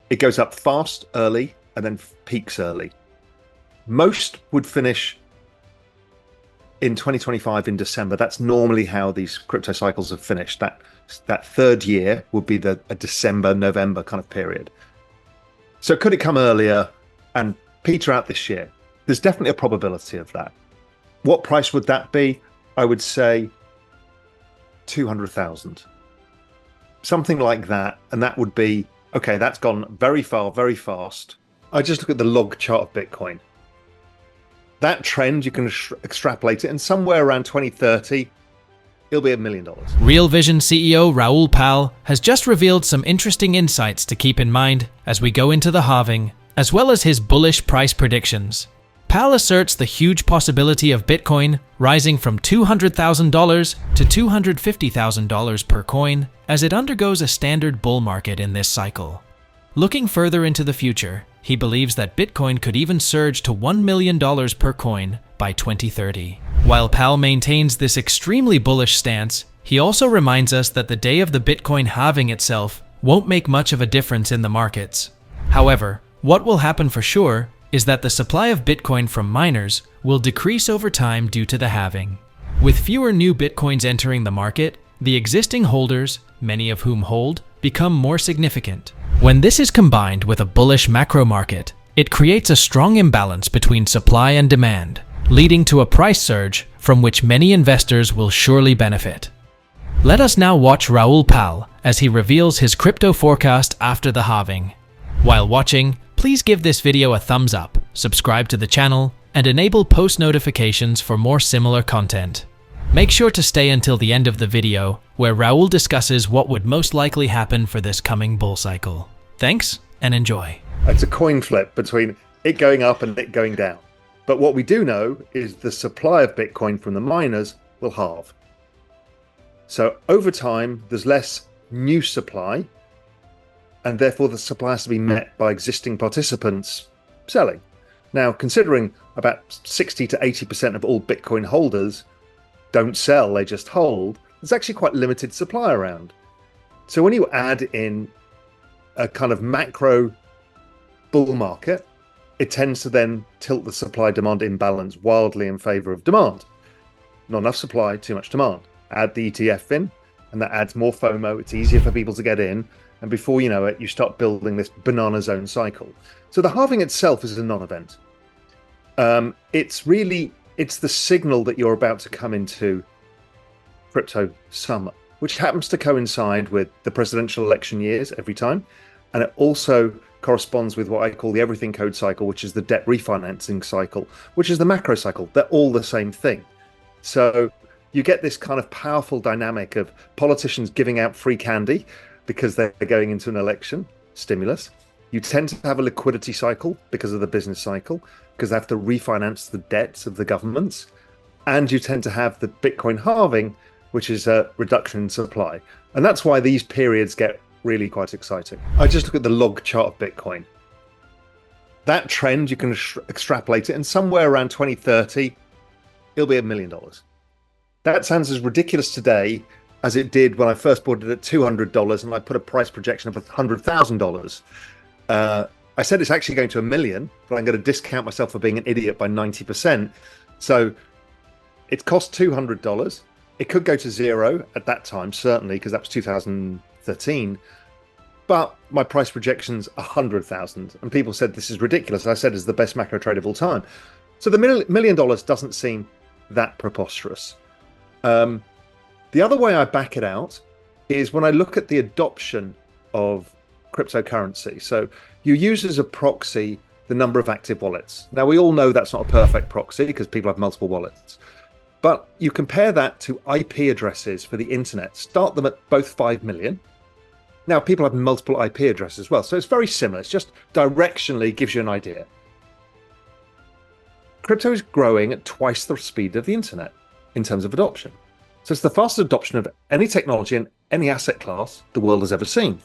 It goes up fast early and then peaks early. Most would finish in 2025 in December. That's normally how these crypto cycles have finished. That third year would be a December, November kind of period. So could it come earlier and peter out this year? There's definitely a probability of that. What price would that be? I would say 200,000. Something like that. And that would be, okay, that's gone very far, very fast. I just look at the log chart of Bitcoin. That trend, you can extrapolate it, and somewhere around 2030, it'll be $1 million. Real Vision CEO Raoul Pal has just revealed some interesting insights to keep in mind as we go into the halving, as well as his bullish price predictions. Pal asserts the huge possibility of Bitcoin rising from $200,000 to $250,000 per coin as it undergoes a standard bull market in this cycle. Looking further into the future, he believes that Bitcoin could even surge to $1 million per coin by 2030. While Pal maintains this extremely bullish stance, he also reminds us that the day of the Bitcoin halving itself won't make much of a difference in the markets. However, what will happen for sure is that the supply of Bitcoin from miners will decrease over time due to the halving. With fewer new Bitcoins entering the market, the existing holders, many of whom hold, become more significant. When this is combined with a bullish macro market, it creates a strong imbalance between supply and demand, leading to a price surge from which many investors will surely benefit. Let us now watch Raoul Pal as he reveals his crypto forecast after the halving. While watching, please give this video a thumbs up, subscribe to the channel, and enable post notifications for more similar content. Make sure to stay until the end of the video, where Raoul discusses what would most likely happen for this coming bull cycle. Thanks, and enjoy. It's a coin flip between it going up and it going down. But what we do know is the supply of Bitcoin from the miners will halve. So over time, there's less new supply, and therefore the supply has to be met by existing participants selling. Now, considering about 60 to 80% of all Bitcoin holders don't sell, they just hold, there's actually quite limited supply around. So when you add in a kind of macro bull market, it tends to then tilt the supply-demand imbalance wildly in favor of demand. Not enough supply, too much demand. Add the ETF in, and that adds more FOMO. It's easier for people to get in, and before you know it, you start building this banana zone cycle. So the halving itself is a non-event. It's the signal that you're about to come into crypto summer, which happens to coincide with the presidential election years every time. And it also corresponds with what I call the everything code cycle, which is the debt refinancing cycle, which is the macro cycle. They're all the same thing. So you get this kind of powerful dynamic of politicians giving out free candy because they're going into an election, stimulus. You tend to have a liquidity cycle because of the business cycle, because they have to refinance the debts of the governments. And you tend to have the Bitcoin halving, which is a reduction in supply. And that's why these periods get really quite exciting. I just look at the log chart of Bitcoin. That trend, you can extrapolate it, and somewhere around 2030, it'll be $1 million. That sounds as ridiculous today as it did when I first bought it at $200 and I put a price projection of $100,000. I said it's actually going to $1 million, but I'm going to discount myself for being an idiot by 90%. So it cost $200. It could go to zero at that time, certainly, because that was 2013. But my price projection's 100,000, and people said this is ridiculous. I said it's the best macro trade of all time. So the $1 million doesn't seem that preposterous. The other way I back it out is when I look at the adoption of cryptocurrency. So you use as a proxy the number of active wallets. Now, we all know that's not a perfect proxy because people have multiple wallets. But you compare that to IP addresses for the internet. Start them at both 5 million. Now, people have multiple IP addresses as well. So it's very similar. It's just directionally gives you an idea. Crypto is growing at twice the speed of the internet in terms of adoption. So it's the fastest adoption of any technology and any asset class the world has ever seen.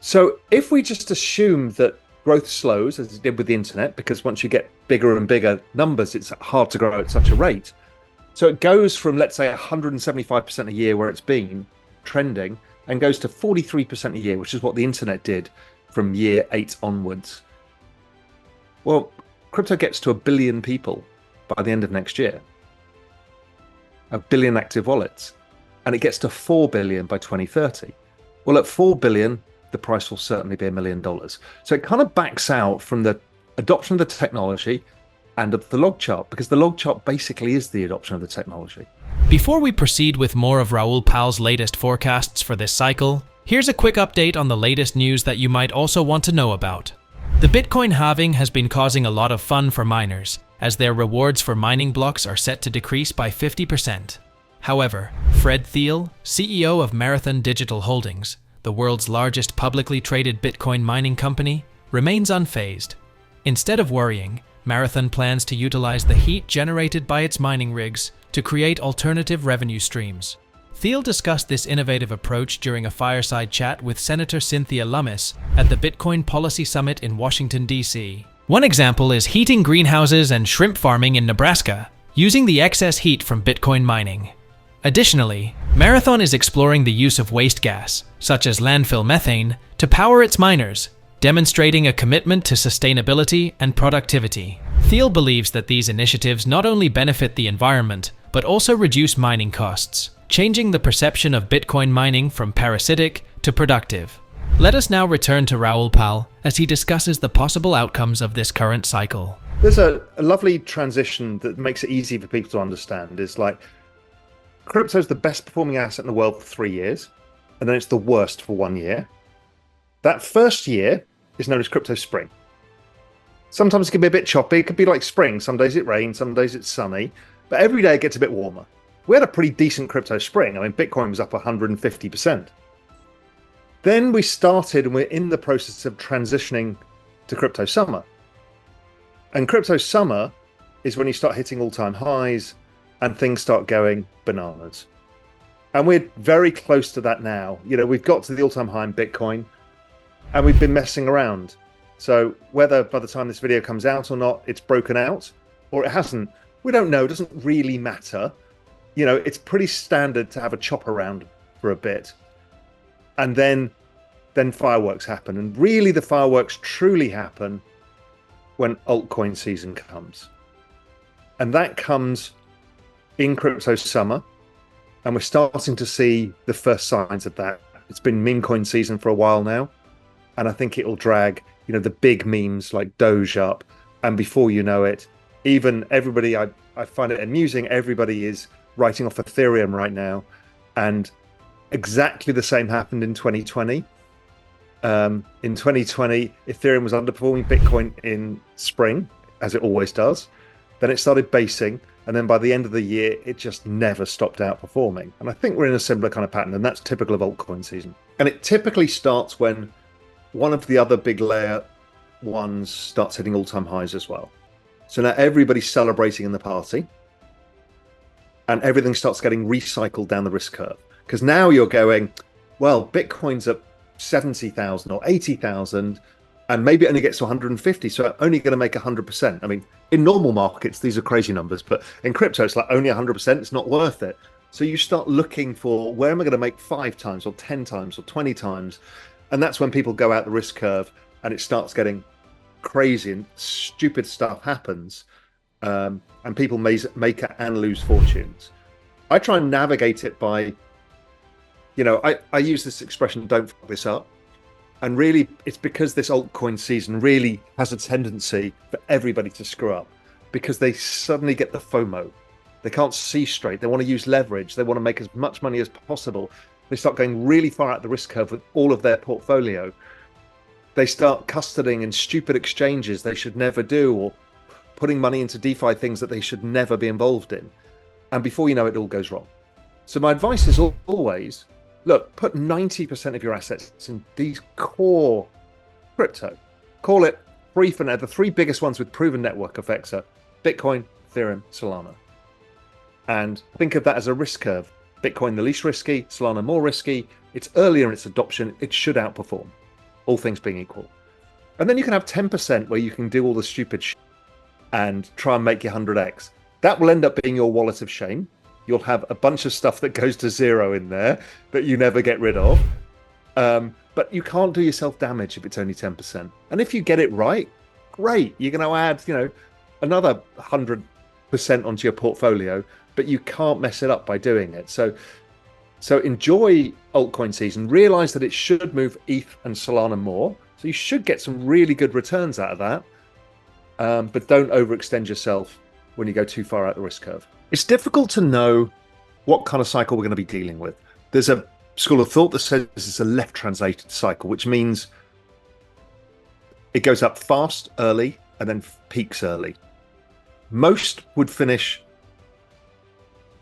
So if we just assume that growth slows, as it did with the internet, because once you get bigger and bigger numbers, it's hard to grow at such a rate. So it goes from, let's say, 175% a year where it's been trending and goes to 43% a year, which is what the internet did from year 8 onwards. Well, crypto gets to 1 billion people by the end of next year. 1 billion active wallets. And it gets to 4 billion by 2030. Well, at 4 billion, the price will certainly be $1 million. So it kind of backs out from the adoption of the technology and of the log chart, because the log chart basically is the adoption of the technology. Before we proceed with more of Raoul Pal's latest forecasts for this cycle, here's a quick update on the latest news that you might also want to know about. The Bitcoin halving has been causing a lot of fun for miners, as their rewards for mining blocks are set to decrease by 50%. However, Fred Thiel, CEO of Marathon Digital Holdings, the world's largest publicly traded Bitcoin mining company, remains unfazed. Instead of worrying, Marathon plans to utilize the heat generated by its mining rigs to create alternative revenue streams. Thiel discussed this innovative approach during a fireside chat with Senator Cynthia Lummis at the Bitcoin Policy Summit in Washington, D.C. One example is heating greenhouses and shrimp farming in Nebraska, using the excess heat from Bitcoin mining. Additionally, Marathon is exploring the use of waste gas, such as landfill methane, to power its miners, demonstrating a commitment to sustainability and productivity. Thiel believes that these initiatives not only benefit the environment, but also reduce mining costs, changing the perception of Bitcoin mining from parasitic to productive. Let us now return to Raoul Pal as he discusses the possible outcomes of this current cycle. There's a lovely transition that makes it easy for people to understand. It's like, crypto is the best performing asset in the world for 3 years, and then it's the worst for 1 year. That first year is known as crypto spring. Sometimes it can be a bit choppy. It could be like spring. Some days it rains, some days it's sunny, but every day it gets a bit warmer. We had a pretty decent crypto spring. I mean, Bitcoin was up 150%. Then we started, and we're in the process of transitioning to crypto summer. And crypto summer is when you start hitting all-time highs and things start going bananas. And we're very close to that now. You know, we've got to the all-time high in Bitcoin, and we've been messing around. So whether by the time this video comes out or not, it's broken out, or it hasn't, we don't know. It doesn't really matter. You know, it's pretty standard to have a chop around for a bit. And then fireworks happen. And really the fireworks truly happen when altcoin season comes. And that comes in crypto summer. And we're starting to see the first signs of that. It's been meme coin season for a while now. And I think it'll drag, you know, the big memes like Doge up. And before you know it, even everybody, I find it amusing, everybody is writing off Ethereum right now. And exactly the same happened in 2020. In 2020, Ethereum was underperforming Bitcoin in spring, as it always does. Then it started basing. And then by the end of the year, it just never stopped outperforming. And I think we're in a similar kind of pattern, and that's typical of altcoin season. And it typically starts when one of the other big layer ones starts hitting all-time highs as well. So now everybody's celebrating in the party, and everything starts getting recycled down the risk curve. Because now you're going, well, Bitcoin's at 70,000 or 80,000, and maybe it only gets to 150, so I'm only going to make 100%. I mean, in normal markets, these are crazy numbers, but in crypto, it's like only 100%, it's not worth it. So you start looking for, where am I going to make 5 times or 10 times or 20 times? And that's when people go out the risk curve, and it starts getting crazy and stupid stuff happens. And people make and lose fortunes. I try and navigate it by, you know, I use this expression, don't fuck this up. And really, it's because this altcoin season really has a tendency for everybody to screw up, because they suddenly get the FOMO. They can't see straight. They want to use leverage. They want to make as much money as possible. They start going really far out the risk curve with all of their portfolio. They start custodying in stupid exchanges they should never do, or putting money into DeFi things that they should never be involved in. And before you know it, all goes wrong. So my advice is always, look, put 90% of your assets in these core crypto. Call it free for now. The 3 biggest ones with proven network effects are Bitcoin, Ethereum, Solana. And think of that as a risk curve. Bitcoin the least risky, Solana more risky. It's earlier in its adoption. It should outperform, all things being equal. And then you can have 10% where you can do all the stupid shit and try and make your 100x. That will end up being your wallet of shame. You'll have a bunch of stuff that goes to zero in there that you never get rid of. But you can't do yourself damage if it's only 10%. And if you get it right, great. You're going to add, another 100% onto your portfolio, but you can't mess it up by doing it. So enjoy altcoin season. Realize that it should move ETH and Solana more. So you should get some really good returns out of that. But don't overextend yourself when you go too far out the risk curve. It's difficult to know what kind of cycle we're going to be dealing with. There's a school of thought that says this is a left translated cycle, which means it goes up fast early and then peaks early. Most would finish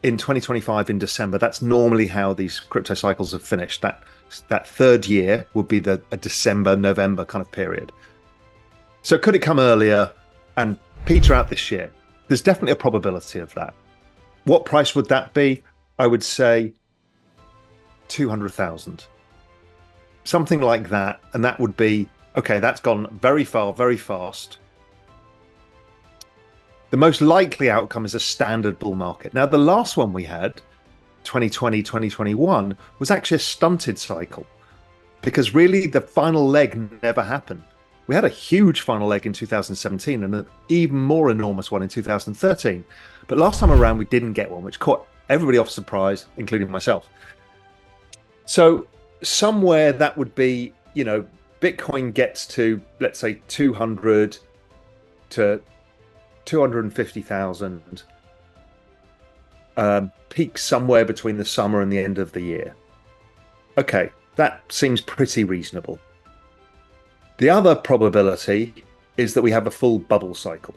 in 2025 in December. That's normally how these crypto cycles have finished. That third year would be a December, November kind of period. So could it come earlier and peter out this year? There's definitely a probability of that. What price would that be? I would say 200,000, something like that. And that would be, okay, that's gone very far, very fast. The most likely outcome is a standard bull market. Now, the last one we had, 2020, 2021, was actually a stunted cycle because really the final leg never happened. We had a huge final leg in 2017 and an even more enormous one in 2013. But last time around, we didn't get one, which caught everybody off surprise, including myself. So somewhere that would be, Bitcoin gets to, let's say, 200 to 250,000, peaks somewhere between the summer and the end of the year. Okay, that seems pretty reasonable. The other probability is that we have a full bubble cycle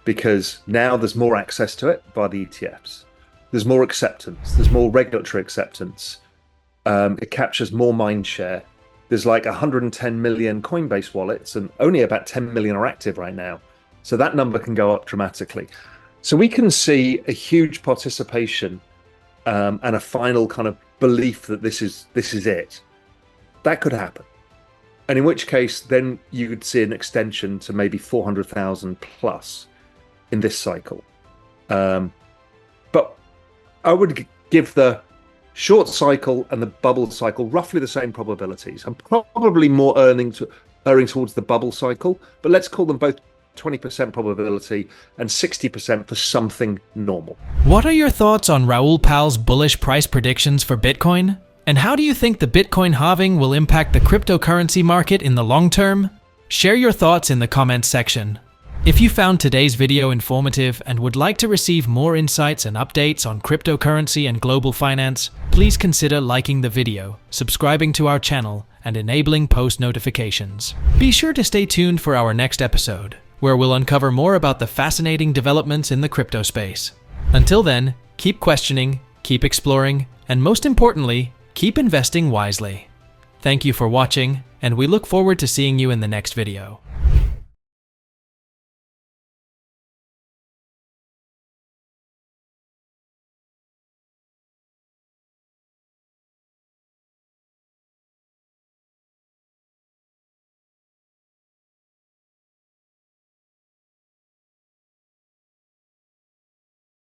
because now there's more access to it by the ETFs. There's more acceptance. There's more regulatory acceptance. It captures more mind share. There's like 110 million Coinbase wallets and only about 10 million are active right now. So that number can go up dramatically. So we can see a huge participation and a final kind of belief that this is it. That could happen. And in which case, then you could see an extension to maybe 400,000 plus in this cycle. But I would give the short cycle and the bubble cycle roughly the same probabilities. I'm probably more erring towards the bubble cycle, but let's call them both 20% probability and 60% for something normal. What are your thoughts on Raoul Pal's bullish price predictions for Bitcoin? And how do you think the Bitcoin halving will impact the cryptocurrency market in the long term? Share your thoughts in the comments section. If you found today's video informative and would like to receive more insights and updates on cryptocurrency and global finance, please consider liking the video, subscribing to our channel, and enabling post notifications. Be sure to stay tuned for our next episode, where we'll uncover more about the fascinating developments in the crypto space. Until then, keep questioning, keep exploring, and most importantly, keep investing wisely. Thank you for watching, and we look forward to seeing you in the next video.